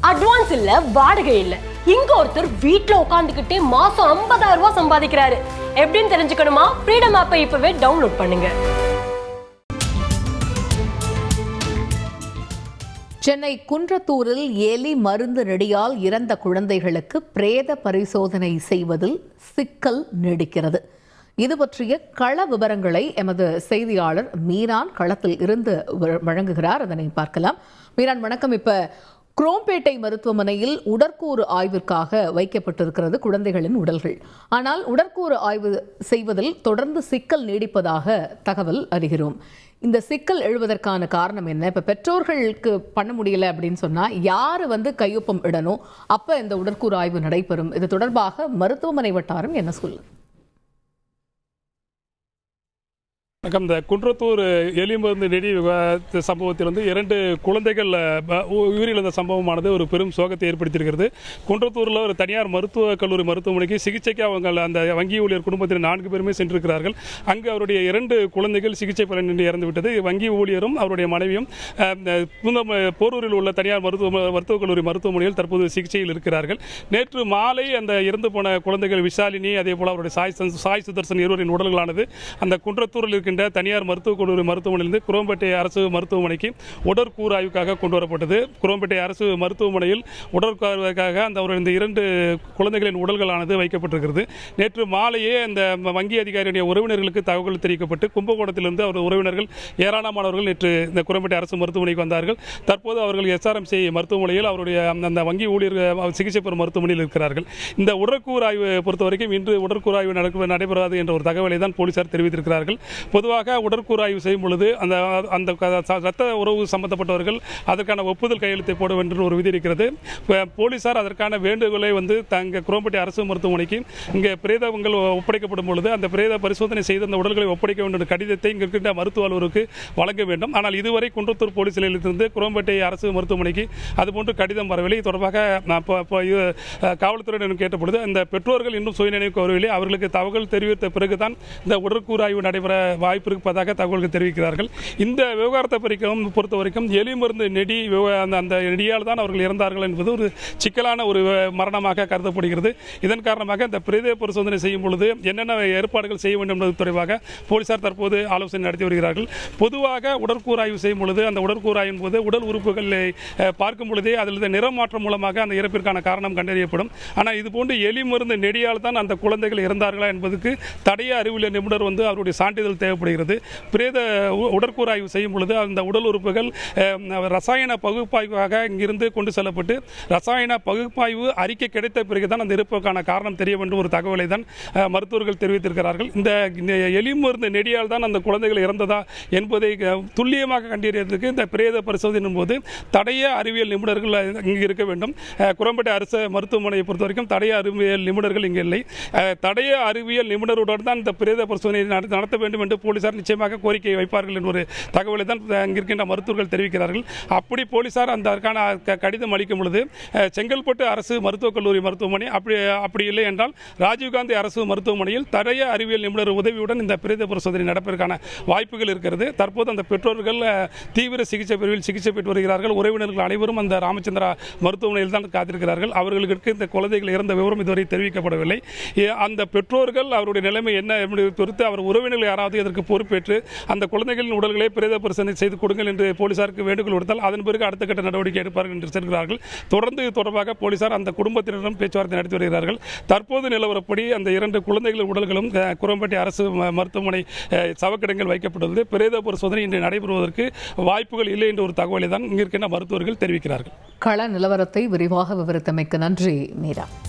Advance இல்ல, வாடகை இல்ல. இங்க ஒருத்தர் வீட்ல உட்காந்துக்கிட்டே மாசம் 50,000 ரூபாய் சம்பாதிக்கிறாரு. எப்படின்னு தெரிஞ்சுக்கணுமா? ஃப்ரீடம் ஆப்பை இப்பவே டவுன்லோட் பண்ணுங்க. சென்னை குன்றத்தூரில் எலி மருந்து நெடியால் இறந்த குழந்தைகளுக்கு பிரேத பரிசோதனை செய்வதில் சிக்கல் நீடிக்கிறது. இது பற்றிய கள விவரங்களை எமது செய்தியாளர் மீரான் களத்தில் இருந்து வழங்குகிறார். அதனை பார்க்கலாம். மீரான், வணக்கம். இப்ப குரோம்பேட்டை மருத்துவமனையில் உடற்கூறு ஆய்விற்காக வைக்கப்பட்டிருக்கிறது குழந்தைகளின் உடல்கள். ஆனால் உடற்கூறு ஆய்வு செய்வதில் தொடர்ந்து சிக்கல் நீடிப்பதாக தகவல் அறிகிறோம். இந்த சிக்கல் எழுவதற்கான காரணம் என்ன? இப்ப பெற்றோர்களுக்கு பண்ண முடியல அப்படின்னு சொன்னா யாரு கையொப்பம் இடணும்? அப்ப இந்த உடற்கூறு ஆய்வு நடைபெறும். இது தொடர்பாக மருத்துவமனை வட்டாரம் என்ன சொல்லுது? இந்த குன்றத்தூர் எலி மருந்து நெடி சம்பவத்தில் 2 குழந்தைகள் உயிரிழந்த சம்பவமானது ஒரு பெரும் சோகத்தை ஏற்படுத்தியிருக்கிறது. குன்றத்தூரில் ஒரு தனியார் மருத்துவக் கல்லூரி மருத்துவமனைக்கு சிகிச்சைக்கு அவங்க அந்த வங்கி ஊழியர் குடும்பத்தில் 4 பேருமே சென்றிருக்கிறார்கள். அங்கு அவருடைய 2 குழந்தைகள் சிகிச்சை பலனின்றி இறந்துவிட்டது. வங்கி ஊழியரும் அவருடைய மனைவியும் போரூரில் உள்ள தனியார் மருத்துவக் கல்லூரி மருத்துவமனையில் தற்போது சிகிச்சையில் இருக்கிறார்கள். நேற்று மாலை அந்த இறந்து போன குழந்தைகள் விஷாலினி, அதே போல அவருடைய சாய் சுதர்சன் இருவரின் உடல்களானது அந்த குன்றத்தூரில் இருக்கின்ற தனியார் மருத்துவக் கல்லூரி மருத்துவமனையிலிருந்து குரோம்பேட்டை அரசு மருத்துவமனைக்கு உடற்கூறு ஆய்வுக்காக கொண்டு வரப்பட்டது. குரோம்பேட்டை அரசு மருத்துவமனையில் உடற்கூறுக்காக அந்த 2 குழந்தைகளின் உடல்களானது வைக்கப்பட்டிருக்கிறது. நேற்று மாலையே அந்த வங்கி அதிகாரியுடைய உறவினர்களுக்கு தகவல் தெரிவிக்கப்பட்டு கும்பகோணத்திலிருந்து அவர் உறவினர்கள் ஏராளமானவர்கள் நேற்று இந்த குரோம்பேட்டை அரசு மருத்துவமனைக்கு வந்தார்கள். தற்போது அவர்கள் SRMC மருத்துவமனையில் அவருடைய அந்த வங்கி ஊழியர்கள் சிகிச்சை பெறும் மருத்துவமனையில் இருக்கிறார்கள். இந்த உடற்கூறு ஆய்வு பொறுத்தவரைக்கும் இன்று உடற்கூறு ஆய்வு நடைபெறாது என்ற ஒரு தகவலை தான் போலீசார் தெரிவித்திருக்கிறார்கள். பொதுவாக உடற்கூறு ஆய்வு செய்யும் பொழுது அந்த ரத்த உறவு சம்பந்தப்பட்டவர்கள் அதற்கான ஒப்புதல் கையெழுத்தை போட வேண்டும் ஒரு விதி இருக்கிறது. போலீசார் அதற்கான வேண்டுகோளை தங்க குரோம்பேட்டை அரசு மருத்துவமனைக்கு இங்கே பிரேதங்கள் ஒப்படைக்கப்படும் பொழுது அந்த பிரேத பரிசோதனை செய்து அந்த உடல்களை ஒப்படைக்க வேண்டும் கடிதத்தை இங்கே இருக்கின்ற மருத்துவ அலுவலருக்கு வழங்க வேண்டும். ஆனால் இதுவரை குன்றத்தூர் போலீஸ் நிலையத்திலிருந்து குரோம்பேட்டை அரசு மருத்துவமனைக்கு அதுபோன்று கடிதம் வரவில்லை. தொடர்பாக காவல்துறையினர் கேட்டபொழுது அந்த பெற்றோர்கள் இன்னும் சுயநினைவுக்கு வரவில்லை. அவர்களுக்கு தகவல் தெரிவித்த பிறகுதான் இந்த உடற்கூறு ஆய்வு நடைபெற வாய்ப்பு இருப்பதாக தகவல்கள் தெரிவிக்கிறார்கள். இந்த விவகாரத்தை பொறுத்த வரைக்கும் எலி மருந்து நெடி அந்த நெடியால் தான் அவர்கள் இறந்தார்கள் என்பது ஒரு சிக்கலான ஒரு மரணமாக கருதப்படுகிறது. இதன் காரணமாக இந்த பிரேத பரிசோதனை செய்யும் பொழுது என்னென்ன ஏற்பாடுகள் செய்ய வேண்டும் என்பது தொடர்பாக போலீசார் தற்போது ஆலோசனை நடத்தி வருகிறார்கள். பொதுவாக உடற்கூறு ஆய்வு செய்யும் பொழுது அந்த உடற்கூறு ஆய்வின் போது உடல் உறுப்புகளை பார்க்கும் பொழுதே அதில் நிறமாற்றம் மூலமாக அந்த இறப்பிற்கான காரணம் கண்டறியப்படும். ஆனால் இதுபோன்று எலி மருந்து நெடியால் தான் அந்த குழந்தைகள் இறந்தார்களா என்பதற்கு தடய அறிவியல் நிபுணர் அவருடைய சான்றிதழ் தேவைப்படுகிறது. பிரேத உடற்கூறு ஆய்வு செய்யும் பொழுது அந்த உடல் உறுப்புகள் ரசாயன பகுப்பாய்வாக இங்கிருந்து கொண்டு செல்லப்பட்டு ரசாயன பகுப்பாய்வு அறிக்கை கிடைத்த பிறகுதான் அந்த இறப்புக்கான காரணம் தெரிய வேண்டும் ஒரு தகவலை தான் மருத்துவர்கள் தெரிவித்திருக்கிறார்கள். இந்த எலி மருந்து நெடியால் தான் அந்த குழந்தைகள் இறந்ததா என்பதை துல்லியமாக கண்டறியறதுக்கு இந்த பிரேத பரிசோதனையின் போது தடய அறிவியல் நிபுணர்கள் இங்கு இருக்க வேண்டும். குரோம்பேட்டை அரசு மருத்துவமனையை பொறுத்த வரைக்கும் தடய அறிவியல் நிபுணர்கள் இங்கு இல்லை. தடய அறிவியல் நிபுணருடன் தான் இந்த பிரேத பரிசோதனை நடத்த வேண்டும் என்று போலீசார் நிச்சயமாக கோரிக்கை வைப்பார்கள் என்ற ஒரு தகவலை தான் அங்கிருக்கின்ற மருத்துவர்கள் தெரிவிக்கிறார்கள். அப்படி போலீசார் அதற்கான கடிதம் அளிக்கும் பொழுது செங்கல்பட்டு அரசு மருத்துவக் கல்லூரி மருத்துவமனை அப்படி இல்லை என்றால் ராஜீவ்காந்தி அரசு மருத்துவமனையில் தடய அறிவியல் நிபுணர் உதவியுடன் இந்த பிரேத பரிசோதனை நடப்பதற்கான வாய்ப்புகள் இருக்கிறது. தற்போது அந்த பெற்றோர்கள் தீவிர சிகிச்சை பிரிவில் சிகிச்சை பெற்று வருகிறார்கள். உறவினர்கள் அனைவரும் அந்த ராமச்சந்திரா மருத்துவமனையில் தான் காத்திருக்கிறார்கள். அவர்களுக்கு இந்த குழந்தைகள் இறந்த விவரம் இதுவரை தெரிவிக்கப்படவில்லை. அந்த பெற்றோர்கள் அவருடைய நிலைமை என்ன என்பதை குறித்து அவர் உறவினர்கள் யாராவது இதற்கு பொறுப்பேற்று அந்த குழந்தைகளின் உடல்களை பிரேத பரிசோதனை செய்து கொடுங்கள் என்று போலீசாருக்கு வேண்டுகோள் விடுத்தால் அதன் பிறகு அடுத்த கட்ட நடவடிக்கை எடுப்பார்கள் என்று சொல்கிறார்கள். தொடர்ந்து இது தொடர்பாக போலீசார் அந்த குடும்பத்தினரிடம் பேச்சுவார்த்தை நடத்தி வருகிறார்கள். தற்போது நிலவரப்படி அந்த 2 குழந்தைகளின் உடல்களும் குரோம்பேட்டை அரசு மருத்துவமனை சவக்கிடங்கள் வைக்கப்பட்டுள்ளது. பிரேத பரிசோதனை இன்று நடைபெறுவதற்கு வாய்ப்புகள் இல்லை என்ற ஒரு தகவலை தான் இங்கிருக்கின்ற மருத்துவர்கள் தெரிவிக்கிறார்கள். கள நிலவரத்தை விரிவாக விவரித்தமைக்கு நன்றி மீரா.